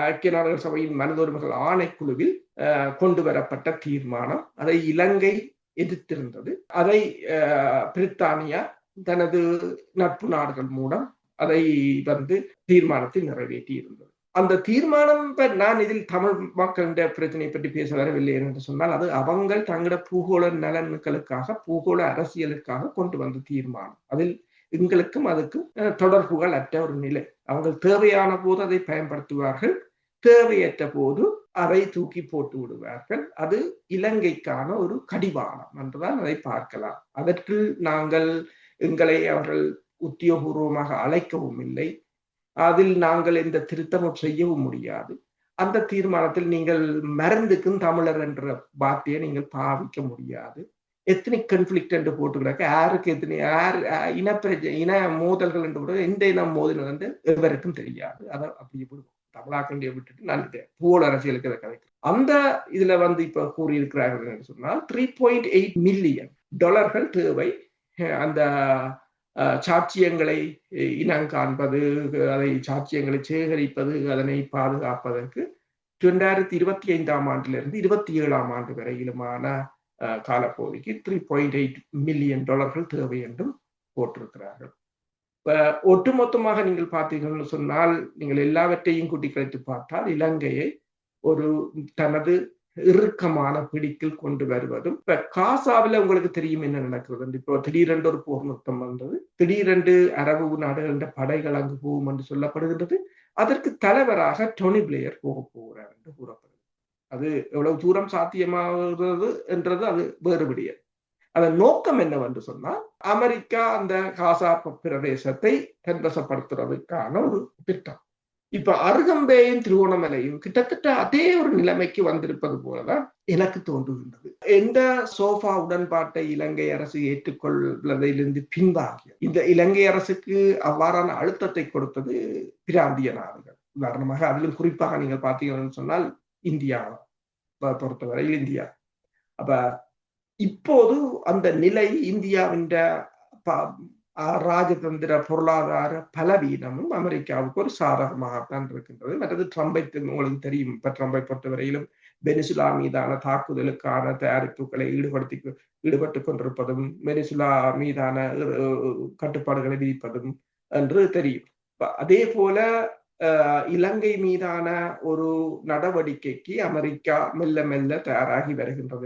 ஐக்கிய நாடுகள் சபையின் மனித உரிமைகள் ஆணைக்குழுவில் கொண்டு வரப்பட்ட தீர்மானம். அதை இலங்கை எதிர்த்திருந்தது. அதை பிரித்தானியா தனது நட்பு நாடுகள் மூலம் அதை தீர்மானத்தை நிறைவேற்றி இருந்தது. அந்த தீர்மானம் நான் இதில் தமிழ் மக்களின் பிரச்சனை பற்றி பேச வரவில்லை என்று சொன்னால், அது அவங்க தங்களோட பூகோள நலன்களுக்காக, பூகோள அரசியலுக்காக கொண்டு வந்த தீர்மானம். அதில் எங்களுக்கும் அதுக்கும் தொடர்புகள் அற்ற ஒரு நிலை. அவங்க தேவையான போது அதை பயன்படுத்துவார்கள், தேவையற்ற போது அதை தூக்கி போட்டு விடுவார்கள். அது இலங்கைக்கான ஒரு கடிவாளம் என்றுதான் அதை பார்க்கலாம். அதற்கு நாங்கள் எங்களை அவர்கள் உத்தியோகபூர்வமாக அழைக்கவும் இல்லை. அதில் நாங்கள் எந்த திருத்தமும் செய்யவும் முடியாது. அந்த தீர்மானத்தில் நீங்கள் மருந்துக்கும் தமிழர் என்ற வார்த்தையை நீங்கள் பாவிக்க முடியாது. எத்தனிக் கன்ஃபிளிக்ட் என்று போட்டுக்கிறாங்க. யாருக்கு எத்தனை இன மோதல்கள் என்று கூட எந்த இனம் மோதல் என்று எவருக்கும் தெரியாது. அதை அப்படி விடுவோம். தமிழாக்கண்டியை விட்டுட்டு நான் பூகோள அரசியலுக்கு அதை கதைக்கிறேன். அந்த இதுல இப்ப கூறியிருக்கிறார்கள் என்று சொன்னால் $3.8 மில்லியன் தேவை. அந்த சாட்சியங்களை இனங்காண்பது, அதை சாட்சியங்களை சேகரிப்பது, அதனை பாதுகாப்பதற்கு 2025 ஆண்டிலிருந்து 27 ஆண்டு வரையிலுமான காலப்பகுதிக்கு $3.8 மில்லியன் தேவை என்றும் போட்டிருக்கிறார்கள். ஒட்டுமொத்தமாக நீங்கள் பார்த்தீங்கன்னு சொன்னால், நீங்கள் எல்லாவற்றையும் கூட்டி கழித்து பார்த்தால் இலங்கையை ஒரு தனது இறுக்கமான பிடிக்கில் கொண்டு வருவதும். இப்ப காசாவில் உங்களுக்கு தெரியும் என்ன நடக்கிறது. இப்போ திடீரென்று ஒரு போர் நிறுத்தம் வந்தது, திடீரென்று அரபு நாடுகளின் படைகள் அங்கு போகும் என்று சொல்லப்படுகின்றது. அதற்கு தலைவராக டோனி பிளேயர் போக போகிறார் என்று கூறப்படுகிறது. அது எவ்வளவு தூரம் சாத்தியமாகிறது என்றது அது வேறு விடயம். அதன் நோக்கம் என்னவென்று சொன்னால், அமெரிக்கா அந்த காசா பிரதேசத்தை தன்வசப்படுத்துறதுக்கான ஒரு திட்டம். இப்ப அருகம்பேயும் திருவோணமலையும் கிட்டத்தட்ட அதே ஒரு நிலைமைக்கு வந்திருப்பது போலதான் எனக்கு தோன்றுகின்றது. எந்த சோஃபா உடன்பாட்டை இலங்கை அரசு ஏற்றுக்கொள்வதிலிருந்து பின்வாங்கிய இந்த இலங்கை அரசுக்கு அவ்வாறான அழுத்தத்தை கொடுத்தது பிராந்திய நாடுகள். உதாரணமாக அதிலும் குறிப்பாக நீங்கள் பார்த்தீங்கன்னு சொன்னால் இந்தியா பொறுத்தவரையில் இந்தியா. அப்ப இப்போது அந்த நிலை இந்தியாவின் ராஜதந்திர பொருளாதார பலவீனமும் அமெரிக்காவுக்கு ஒரு சாதகமாகத்தான் இருக்கின்றது. மற்றது ட்ரம்பை உங்களுக்கு தெரியும். இப்ப ட்ரம்பை பொறுத்தவரையிலும் வெனிசுலா மீதான தாக்குதலுக்கான தயாரிப்புகளை ஈடுபட்டுக் கொண்டிருப்பதும், வெனிசுலா மீதான கட்டுப்பாடுகளை விதிப்பதும் என்று தெரியும். அதே போல இலங்கை மீதான ஒரு நடவடிக்கைக்கு அமெரிக்கா மெல்ல மெல்ல தயாராகி வருகின்றது.